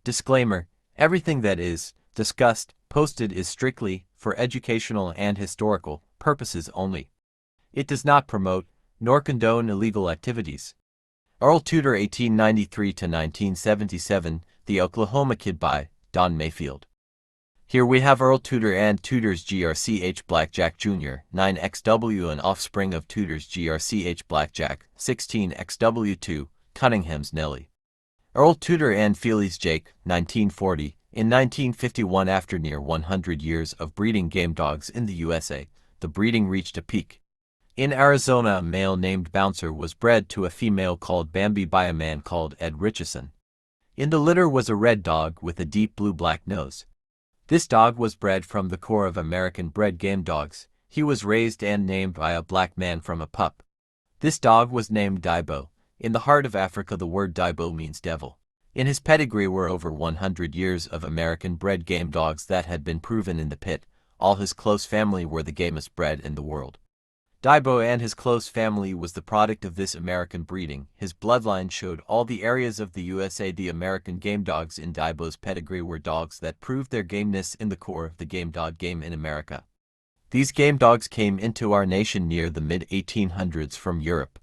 Disclaimer: everything that is discussed, posted is strictly for educational and historical purposes only. It does not promote nor condone illegal activities. Earl Tudor 1893–1977, The Oklahoma Kid by Don Mayfield. Here we have Earl Tudor and Tudor's GRCH Blackjack Jr., 9XW, an offspring of Tudor's GRCH Blackjack, 16XW2, Cunningham's Nellie. Earl Tudor and Feely's Jake, 1940. In 1951, after near 100 years of breeding game dogs in the USA, the breeding reached a peak. In Arizona, a male named Bouncer was bred to a female called Bambi by a man called Ed Richardson. In the litter was a red dog with a deep blue-black nose. This dog was bred from the core of American-bred game dogs. He was raised and named by a black man from a pup. This dog was named Dabo. In the heart of Africa, the word Dabo means devil. In his pedigree were over 100 years of American-bred game dogs that had been proven in the pit. All his close family were the gamest bred in the world. Dabo and his close family was the product of this American breeding. His bloodline showed all the areas of the USA. The American game dogs in Dabo's pedigree were dogs that proved their gameness in the core of the game dog game in America. These game dogs came into our nation near the mid-1800s from Europe.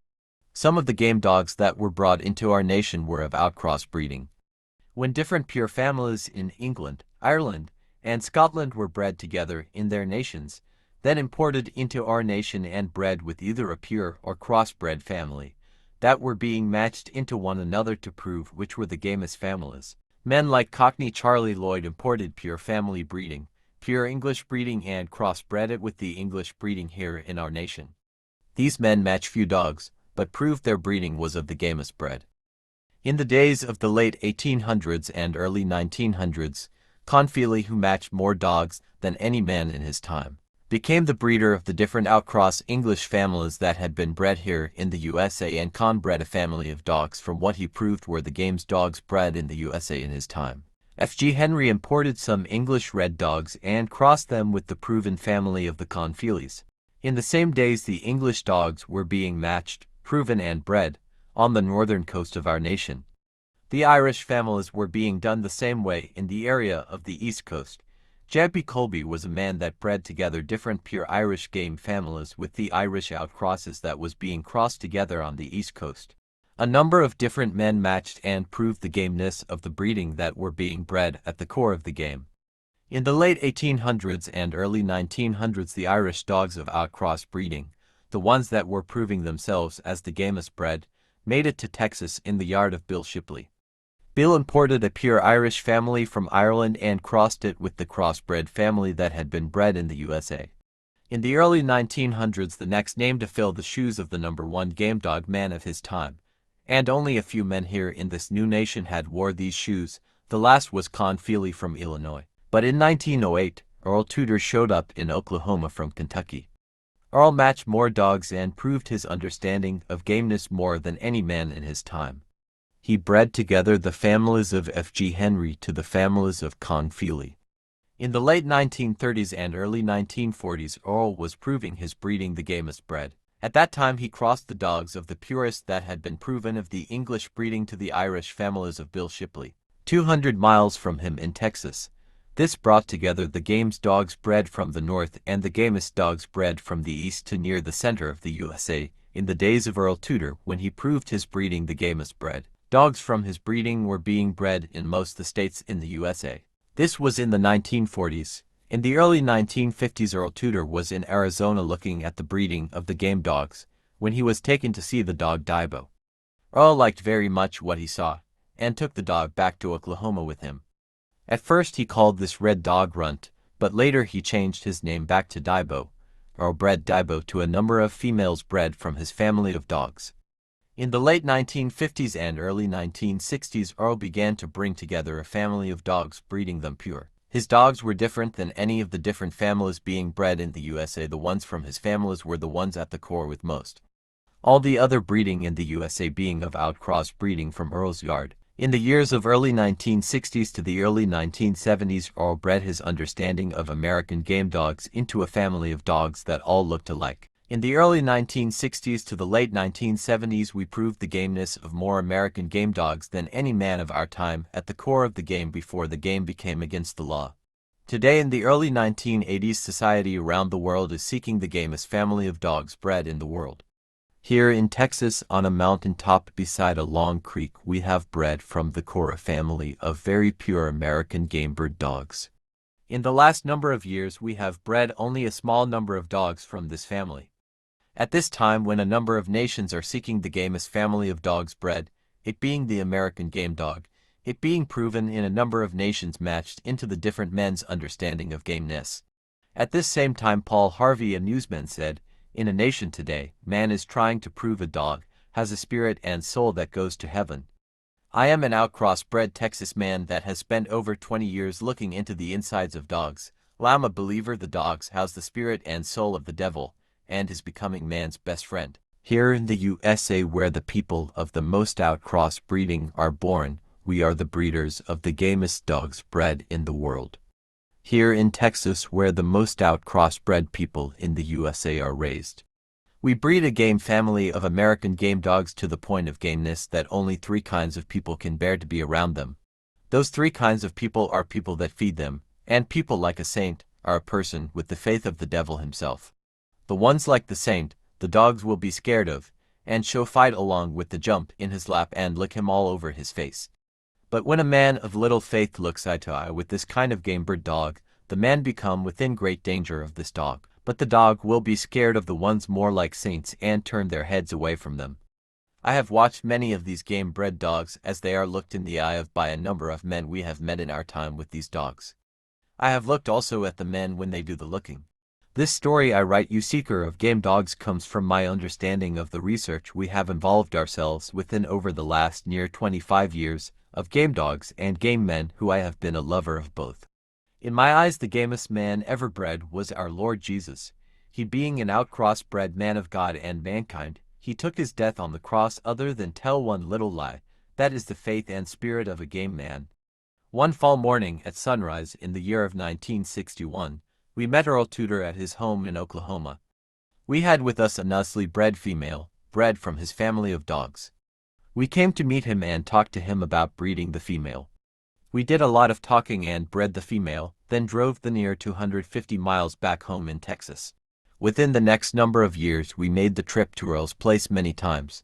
Some of the game dogs that were brought into our nation were of outcross breeding. When different pure families in England, Ireland, and Scotland were bred together in their nations, then imported into our nation and bred with either a pure or crossbred family, that were being matched into one another to prove which were the gamest families. Men like Cockney Charlie Lloyd imported pure family breeding, pure English breeding, and crossbred it with the English breeding here in our nation. These men matched few dogs, but proved their breeding was of the gamest bred. In the days of the late 1800s and early 1900s, Con Feely, who matched more dogs than any man in his time, became the breeder of the different outcross English families that had been bred here in the USA, and Con bred a family of dogs from what he proved were the game's dogs bred in the USA in his time. F.G. Henry imported some English red dogs and crossed them with the proven family of the Con Feelys. In the same days, the English dogs were being matched, proven, and bred on the northern coast of our nation. The Irish families were being done the same way in the area of the East Coast. J.P. Colby was a man that bred together different pure Irish game families with the Irish outcrosses that was being crossed together on the East Coast. A number of different men matched and proved the gameness of the breeding that were being bred at the core of the game. In the late 1800s and early 1900s, the Irish dogs of outcross breeding, the ones that were proving themselves as the gamest bred, made it to Texas in the yard of Bill Shipley. Bill imported a pure Irish family from Ireland and crossed it with the crossbred family that had been bred in the USA. In the early 1900s, the next name to fill the shoes of the #1 game dog man of his time, and only a few men here in this new nation had wore these shoes. The last was Con Feely from Illinois. But in 1908, Earl Tudor showed up in Oklahoma from Kentucky. Earl matched more dogs and proved his understanding of gameness more than any man in his time. He bred together the families of F.G. Henry to the families of Con Feely. In the late 1930s and early 1940s, Earl was proving his breeding the gamest bred. At that time, he crossed the dogs of the purest that had been proven of the English breeding to the Irish families of Bill Shipley, 200 miles from him in Texas. This brought together the game's dogs bred from the north and the gamest dogs bred from the east to near the center of the USA. In the days of Earl Tudor, when he proved his breeding the gamest bred, dogs from his breeding were being bred in most of the states in the USA. This was in the 1940s. In the early 1950s, Earl Tudor was in Arizona looking at the breeding of the game dogs when he was taken to see the dog Dabo. Earl liked very much what he saw and took the dog back to Oklahoma with him. At first he called this red dog Runt, but later he changed his name back to Dabo. Earl bred Dabo to a number of females bred from his family of dogs. In the late 1950s and early 1960s, Earl began to bring together a family of dogs, breeding them pure. His dogs were different than any of the different families being bred in the USA. The ones from his families were the ones at the core with most. All the other breeding in the USA being of outcross breeding from Earl's yard. In the years of early 1960s to the early 1970s, Earl bred his understanding of American game dogs into a family of dogs that all looked alike. In the early 1960s to the late 1970s, we proved the gameness of more American game dogs than any man of our time at the core of the game before the game became against the law. Today in the early 1980s, society around the world is seeking the gamest family of dogs bred in the world. Here in Texas, on a mountain top beside a long creek, we have bred from the Cora family of very pure American game bird dogs. In the last number of years, we have bred only a small number of dogs from this family. At this time, when a number of nations are seeking the gamest family of dogs bred, it being the American game dog, it being proven in a number of nations matched into the different men's understanding of gameness. At this same time, Paul Harvey, a newsman, said, "In a nation today, man is trying to prove a dog has a spirit and soul that goes to heaven." I am an outcross-bred Texas man that has spent over 20 years looking into the insides of dogs. I'm a believer the dogs house the spirit and soul of the devil, and is becoming man's best friend. Here in the USA, where the people of the most outcross breeding are born, we are the breeders of the gamest dogs bred in the world. Here in Texas, where the most outcross bred people in the USA are raised, we breed a game family of American game dogs to the point of gameness that only 3 kinds of people can bear to be around them. Those 3 kinds of people are people that feed them, and people like a saint, are a person with the faith of the devil himself. The ones like the saint, the dogs will be scared of, and show fight along with the jump in his lap and lick him all over his face. But when a man of little faith looks eye to eye with this kind of game bird dog, the man become within great danger of this dog. But the dog will be scared of the ones more like saints and turn their heads away from them. I have watched many of these game-bred dogs as they are looked in the eye of by a number of men we have met in our time with these dogs. I have looked also at the men when they do the looking. This story I write you, seeker of game dogs, comes from my understanding of the research we have involved ourselves within over the last near 25 years of game dogs and game men who I have been a lover of both. In my eyes, the gamest man ever bred was our Lord Jesus. He being an outcross-bred man of God and mankind, he took his death on the cross other than tell one little lie, that is the faith and spirit of a game man. One fall morning at sunrise in the year of 1961, we met Earl Tudor at his home in Oklahoma. We had with us a nicely bred female, bred from his family of dogs. We came to meet him and talk to him about breeding the female. We did a lot of talking and bred the female, then drove the near 250 miles back home in Texas. Within the next number of years, we made the trip to Earl's place many times.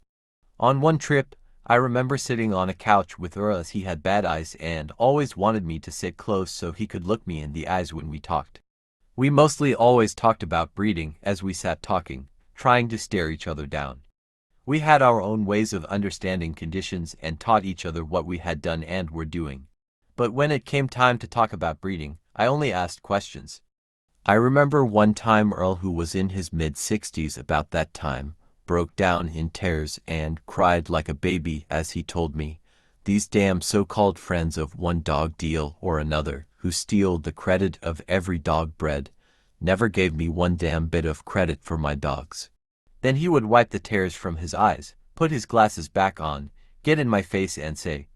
On one trip, I remember sitting on a couch with Earl as he had bad eyes and always wanted me to sit close so he could look me in the eyes when we talked. We mostly always talked about breeding as we sat talking, trying to stare each other down. We had our own ways of understanding conditions and taught each other what we had done and were doing. But when it came time to talk about breeding, I only asked questions. I remember one time Earl, who was in his mid-60s about that time, broke down in tears and cried like a baby as he told me, "These damn so-called friends of one dog deal or another, who steal the credit of every dog bred, never gave me one damn bit of credit for my dogs." Then he would wipe the tears from his eyes, put his glasses back on, get in my face and say,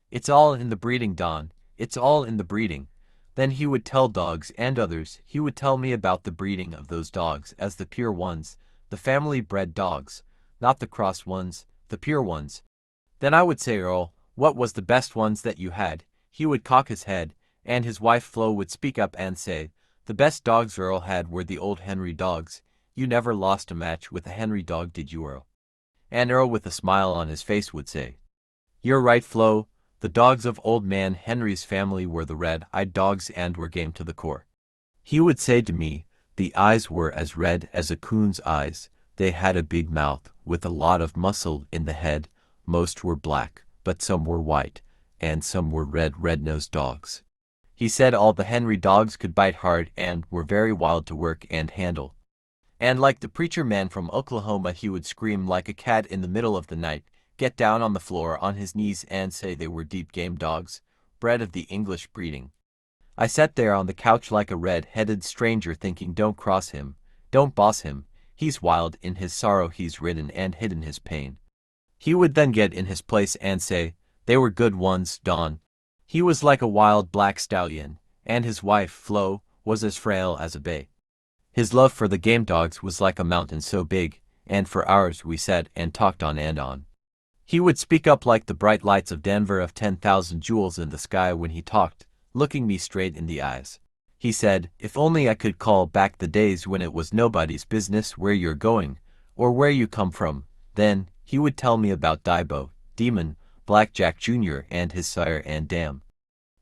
"It's all in the breeding, Don. It's all in the breeding." Then he would tell dogs and others, he would tell me about the breeding of those dogs as the pure ones, the family-bred dogs, not the crossed ones, the pure ones. Then I would say, "Earl, what was the best ones that you had?" He would cock his head, and his wife Flo would speak up and say, "The best dogs Earl had were the old Henry dogs. You never lost a match with a Henry dog, did you, Earl?" And Earl, with a smile on his face, would say, "You're right, Flo. The dogs of old man Henry's family were the red-eyed dogs and were game to the core." He would say to me, "The eyes were as red as a coon's eyes. They had a big mouth, with a lot of muscle in the head. Most were black, but some were white, and some were red-nosed dogs." He said all the Henry dogs could bite hard and were very wild to work and handle. And like the preacher man from Oklahoma, he would scream like a cat in the middle of the night, get down on the floor on his knees and say they were deep game dogs, bred of the English breeding. I sat there on the couch like a red-headed stranger thinking, don't cross him, don't boss him, he's wild in his sorrow, he's ridden and hidden his pain. He would then get in his place and say, "They were good ones, Don." He was like a wild black stallion, and his wife, Flo, was as frail as a bay. His love for the game dogs was like a mountain so big, and for hours we sat and talked on and on. He would speak up like the bright lights of Denver of 10,000 jewels in the sky when he talked, looking me straight in the eyes. He said, if only I could call back the days when it was nobody's business where you're going, or where you come from. Then, he would tell me about Dabo, Demon, Blackjack Jr. and his sire and dam.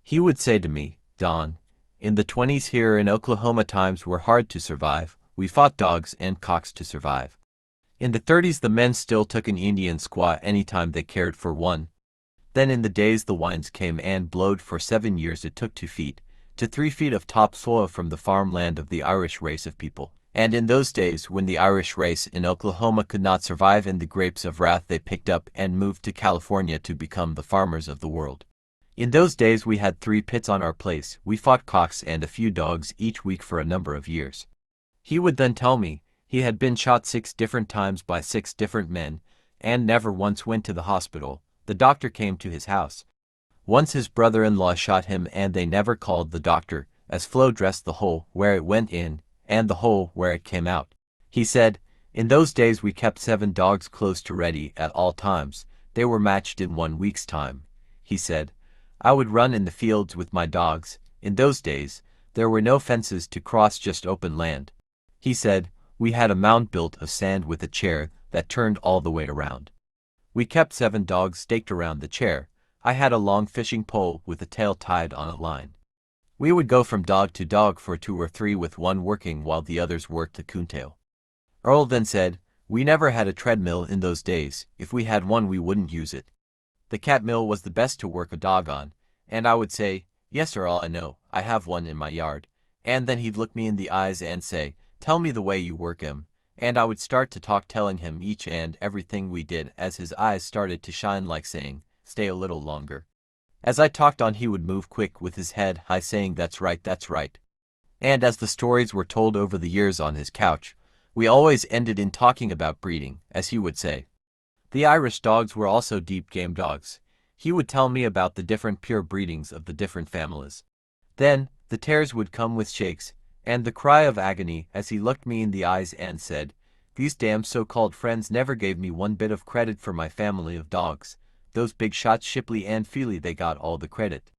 He would say to me, Don, in the 20s here in Oklahoma times were hard to survive, we fought dogs and cocks to survive. In the 30s the men still took an Indian squaw anytime they cared for one. Then in the days the winds came and blowed for 7 years it took 2 feet to 3 feet of topsoil from the farmland of the Irish race of people. And in those days when the Irish race in Oklahoma could not survive in the grapes of wrath they picked up and moved to California to become the farmers of the world. In those days we had 3 pits on our place, we fought cocks and a few dogs each week for a number of years. He would then tell me, he had been shot 6 different times by 6 different men, and never once went to the hospital. The doctor came to his house. Once his brother-in-law shot him and they never called the doctor, as Flo dressed the hole where it went in, and the hole where it came out. He said, in those days we kept 7 dogs close to ready at all times. They were matched in 1 week's time. He said, I would run in the fields with my dogs. In those days, there were no fences to cross, just open land. He said, we had a mound built of sand with a chair that turned all the way around. We kept 7 dogs staked around the chair. I had a long fishing pole with a tail tied on a line. We would go from dog to dog for 2 or 3 with one working while the others worked the coontail. Earl then said, we never had a treadmill in those days. If we had one we wouldn't use it. The cat mill was the best to work a dog on, and I would say, yes Earl, I know, I have one in my yard. And then he'd look me in the eyes and say, tell me the way you work him, and I would start to talk telling him each and everything we did as his eyes started to shine like saying, stay a little longer. As I talked on he would move quick with his head high saying that's right, that's right. And as the stories were told over the years on his couch, we always ended in talking about breeding, as he would say. The Irish dogs were also deep game dogs. He would tell me about the different pure breedings of the different families. Then, the tears would come with shakes, and the cry of agony as he looked me in the eyes and said, these damn so-called friends never gave me one bit of credit for my family of dogs. Those big shots Shipley and Feely, they got all the credit.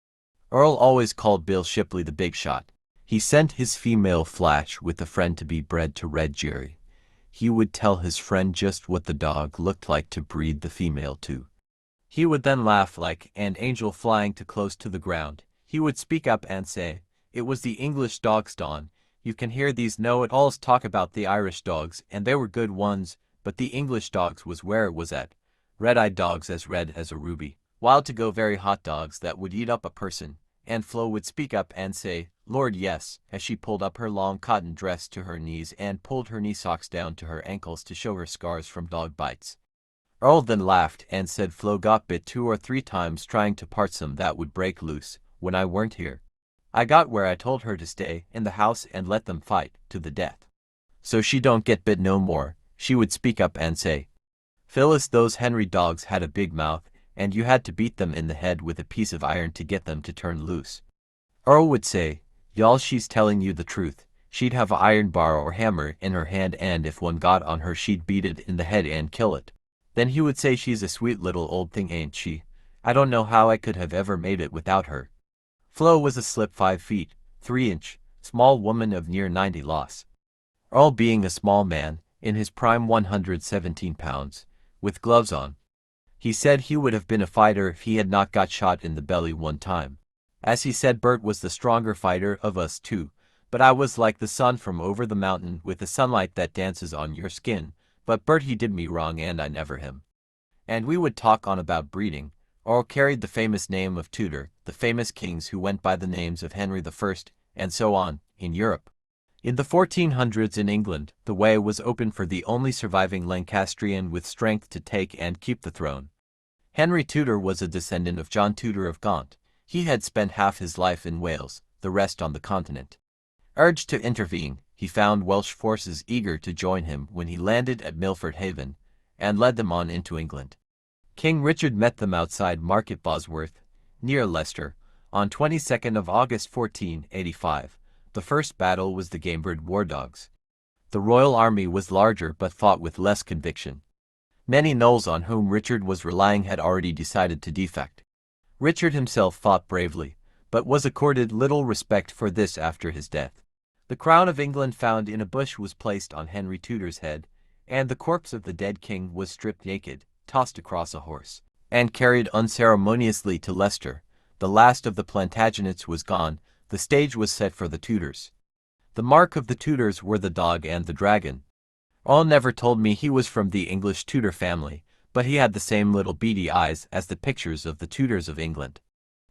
Earl always called Bill Shipley the big shot. He sent his female Flash with a friend to be bred to Red Jerry. He would tell his friend just what the dog looked like to breed the female to. He would then laugh like an angel flying too close to the ground. He would speak up and say, it was the English dogs, Don. You can hear these know-it-alls talk about the Irish dogs, and they were good ones, but the English dogs was where it was at. Red-eyed dogs as red as a ruby. Wild to go very hot dogs that would eat up a person. And Flo would speak up and say, Lord yes, as she pulled up her long cotton dress to her knees and pulled her knee socks down to her ankles to show her scars from dog bites. Earl then laughed and said Flo got bit 2 or 3 times trying to part some that would break loose when I weren't here. I got where I told her to stay in the house and let them fight to the death. So she don't get bit no more, she would speak up and say. Phyllis, those Henry dogs had a big mouth, and you had to beat them in the head with a piece of iron to get them to turn loose. Earl would say, y'all, she's telling you the truth. She'd have a iron bar or hammer in her hand, and if one got on her she'd beat it in the head and kill it. Then he would say, she's a sweet little old thing, ain't she? I don't know how I could have ever made it without her. Flo was a slip 5 feet, 3 inch, small woman of near 90 loss. Earl being a small man, in his prime 117 pounds, with gloves on. He said he would have been a fighter if he had not got shot in the belly one time. As he said, Bert was the stronger fighter of us two, but I was like the sun from over the mountain with the sunlight that dances on your skin, but Bert he did me wrong and I never him. And we would talk on about breeding. Earl carried the famous name of Tudor, the famous kings who went by the names of Henry I, and so on, in Europe. In the 1400s in England, the way was open for the only surviving Lancastrian with strength to take and keep the throne. Henry Tudor was a descendant of John Tudor of Gaunt. He had spent half his life in Wales, the rest on the continent. Urged to intervene, he found Welsh forces eager to join him when he landed at Milford Haven, and led them on into England. King Richard met them outside Market Bosworth, near Leicester, on 22nd of August 1485. The first battle was the Gamebird War Dogs. The royal army was larger but fought with less conviction. Many gnolls on whom Richard was relying had already decided to defect. Richard himself fought bravely, but was accorded little respect for this after his death. The crown of England found in a bush was placed on Henry Tudor's head, and the corpse of the dead king was stripped naked, tossed across a horse, and carried unceremoniously to Leicester. The last of the Plantagenets was gone, the stage was set for the Tudors. The mark of the Tudors were the dog and the dragon. Earl never told me he was from the English Tudor family, but he had the same little beady eyes as the pictures of the Tudors of England.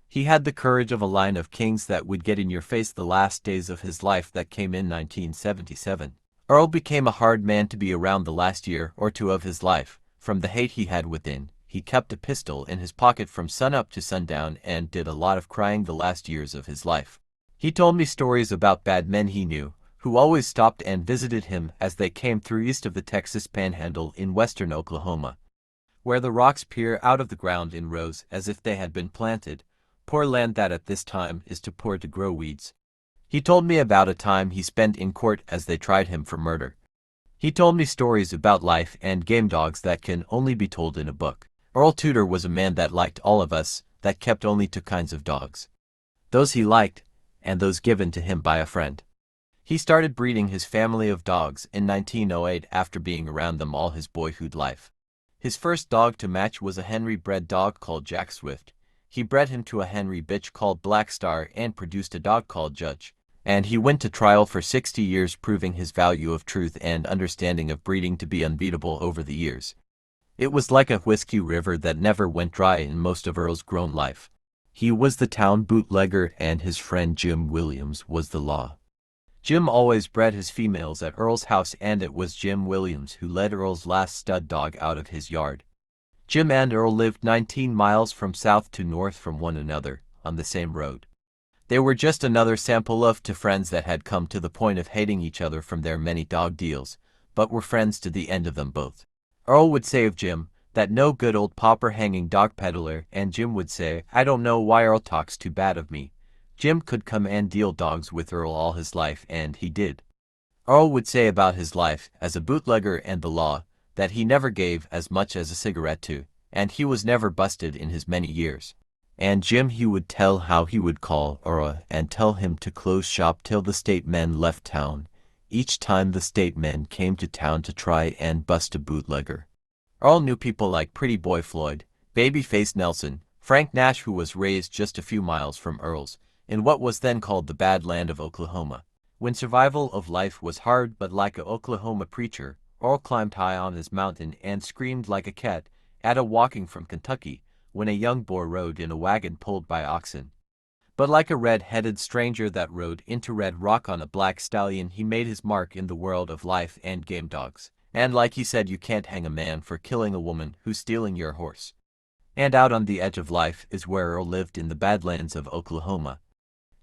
He had the courage of a line of kings that would get in your face the last days of his life that came in 1977. Earl became a hard man to be around the last year or two of his life. From the hate he had within, he kept a pistol in his pocket from sunup to sundown and did a lot of crying the last years of his life. He told me stories about bad men he knew, who always stopped and visited him as they came through east of the Texas Panhandle in western Oklahoma, where the rocks peer out of the ground in rows as if they had been planted, poor land that at this time is too poor to grow weeds. He told me about a time he spent in court as they tried him for murder. He told me stories about life and game dogs that can only be told in a book. Earl Tudor was a man that liked all of us, that kept only two kinds of dogs. Those he liked, and those given to him by a friend. He started breeding his family of dogs in 1908 after being around them all his boyhood life. His first dog to match was a Henry-bred dog called Jack Swift. He bred him to a Henry bitch called Black Star and produced a dog called Judge. And he went to trial for 60 years, proving his value of truth and understanding of breeding to be unbeatable over the years. It was like a whiskey river that never went dry in most of Earl's grown life. He was the town bootlegger and his friend Jim Williams was the law. Jim always bred his females at Earl's house, and it was Jim Williams who led Earl's last stud dog out of his yard. Jim and Earl lived 19 miles from south to north from one another, on the same road. They were just another sample of two friends that had come to the point of hating each other from their many dog deals, but were friends to the end of them both. Earl would say of Jim, that no good old pauper hanging dog peddler, and Jim would say, I don't know why Earl talks too bad of me. Jim could come and deal dogs with Earl all his life, and he did. Earl would say about his life as a bootlegger and the law, that he never gave as much as a cigarette to, and he was never busted in his many years. And Jim he would tell how he would call Earl and tell him to close shop till the state men left town, each time the state men came to town to try and bust a bootlegger. Earl knew people like Pretty Boy Floyd, Babyface Nelson, Frank Nash, who was raised just a few miles from Earl's, in what was then called the Bad Land of Oklahoma. When survival of life was hard, but like a Oklahoma preacher, Earl climbed high on his mountain and screamed like a cat at a walking from Kentucky when a young boar rode in a wagon pulled by oxen. But like a red-headed stranger that rode into Red Rock on a black stallion, he made his mark in the world of life and game dogs. And like he said, you can't hang a man for killing a woman who's stealing your horse. And out on the edge of life is where Earl lived, in the Badlands of Oklahoma.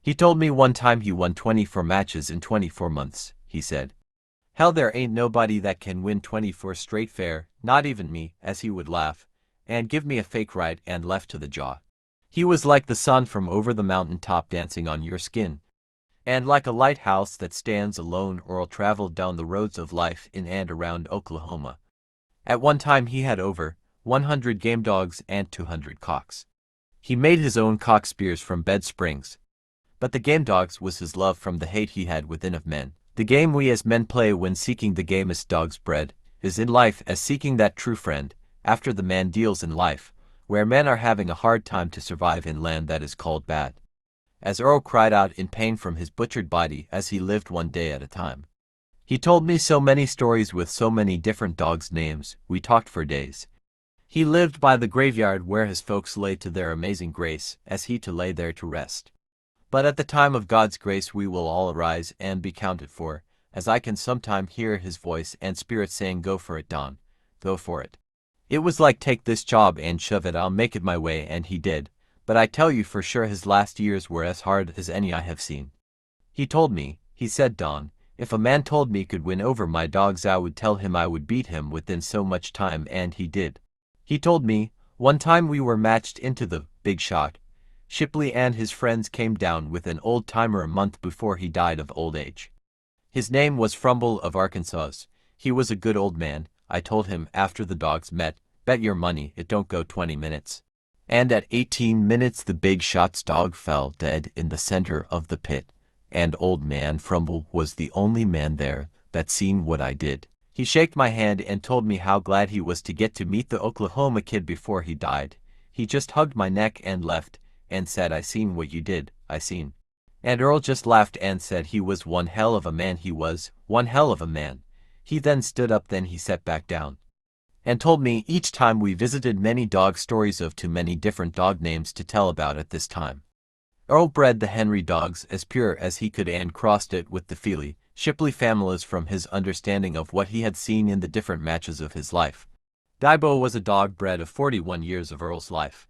He told me one time he won 24 matches in 24 months, he said. Hell, there ain't nobody that can win 24 straight fair, not even me, as he would laugh, and give me a fake right and left to the jaw. He was like the sun from over the mountain top dancing on your skin. And like a lighthouse that stands alone, Earl traveled down the roads of life in and around Oklahoma. At one time he had over 100 game dogs and 200 cocks. He made his own cock spears from bed springs. But the game dogs was his love from the hate he had within of men. The game we as men play when seeking the gamest dog's bread is in life as seeking that true friend after the man deals in life, where men are having a hard time to survive in land that is called bad. As Earl cried out in pain from his butchered body as he lived one day at a time. He told me so many stories with so many different dogs' names, we talked for days. He lived by the graveyard where his folks lay to their amazing grace, as he to lay there to rest. But at the time of God's grace we will all arise and be counted for, as I can sometime hear his voice and spirit saying, go for it, Don, go for it. It was like, take this job and shove it, I'll make it my way, and he did. But I tell you for sure his last years were as hard as any I have seen. He told me, he said, Don, if a man told me could win over my dogs I would tell him I would beat him within so much time, and he did. He told me, one time we were matched into the big shot. Shipley and his friends came down with an old-timer a month before he died of old age. His name was Frumble of Arkansas. He was a good old man, I told him after the dogs met. Bet your money it don't go 20 minutes. And at 18 minutes the big shot's dog fell dead in the center of the pit, and old man Frumble was the only man there that seen what I did. He shaked my hand and told me how glad he was to get to meet the Oklahoma kid before he died. He just hugged my neck and left, and said, I seen what you did, I seen. And Earl just laughed and said he was one hell of a man, he was one hell of a man. He then stood up, then he sat back down and told me each time we visited many dog stories of too many different dog names to tell about at this time. Earl bred the Henry dogs as pure as he could and crossed it with the Feely, Shipley families from his understanding of what he had seen in the different matches of his life. Dabo was a dog bred of 41 years of Earl's life.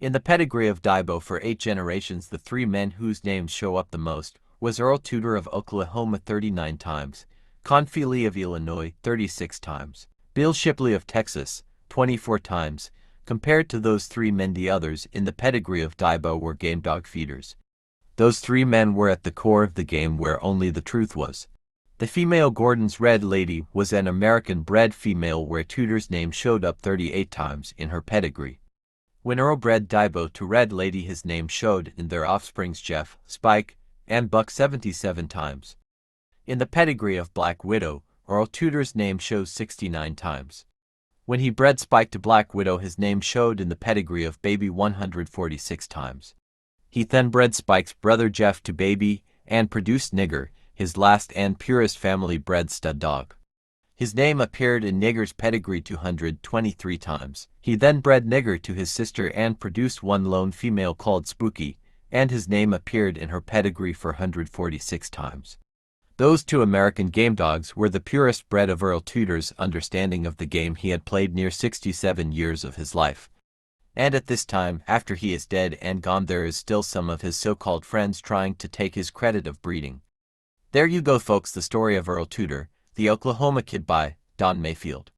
In the pedigree of Dabo for 8 generations, the 3 men whose names show up the most was Earl Tudor of Oklahoma 39 times, Con Feely of Illinois 36 times, Bill Shipley of Texas 24 times. Compared to those 3 men, the others in the pedigree of Dabo were game dog feeders. Those 3 men were at the core of the game where only the truth was. The female Gordon's Red Lady was an American-bred female where Tudor's name showed up 38 times in her pedigree. When Earl bred Dabo to Red Lady, his name showed in their offsprings Jeff, Spike, and Buck 77 times. In the pedigree of Black Widow, Earl Tudor's name shows 69 times. When he bred Spike to Black Widow, his name showed in the pedigree of Baby 146 times. He then bred Spike's brother Jeff to Baby and produced Nigger, his last and purest family-bred stud dog. His name appeared in Nigger's pedigree 223 times. He then bred Nigger to his sister and produced one lone female called Spooky, and his name appeared in her pedigree for 146 times. Those 2 American game dogs were the purest bred of Earl Tudor's understanding of the game. He had played near 67 years of his life. And at this time, after he is dead and gone, there is still some of his so-called friends trying to take his credit of breeding. There you go, folks, the story of Earl Tudor, the Oklahoma Kid by Don Mayfield.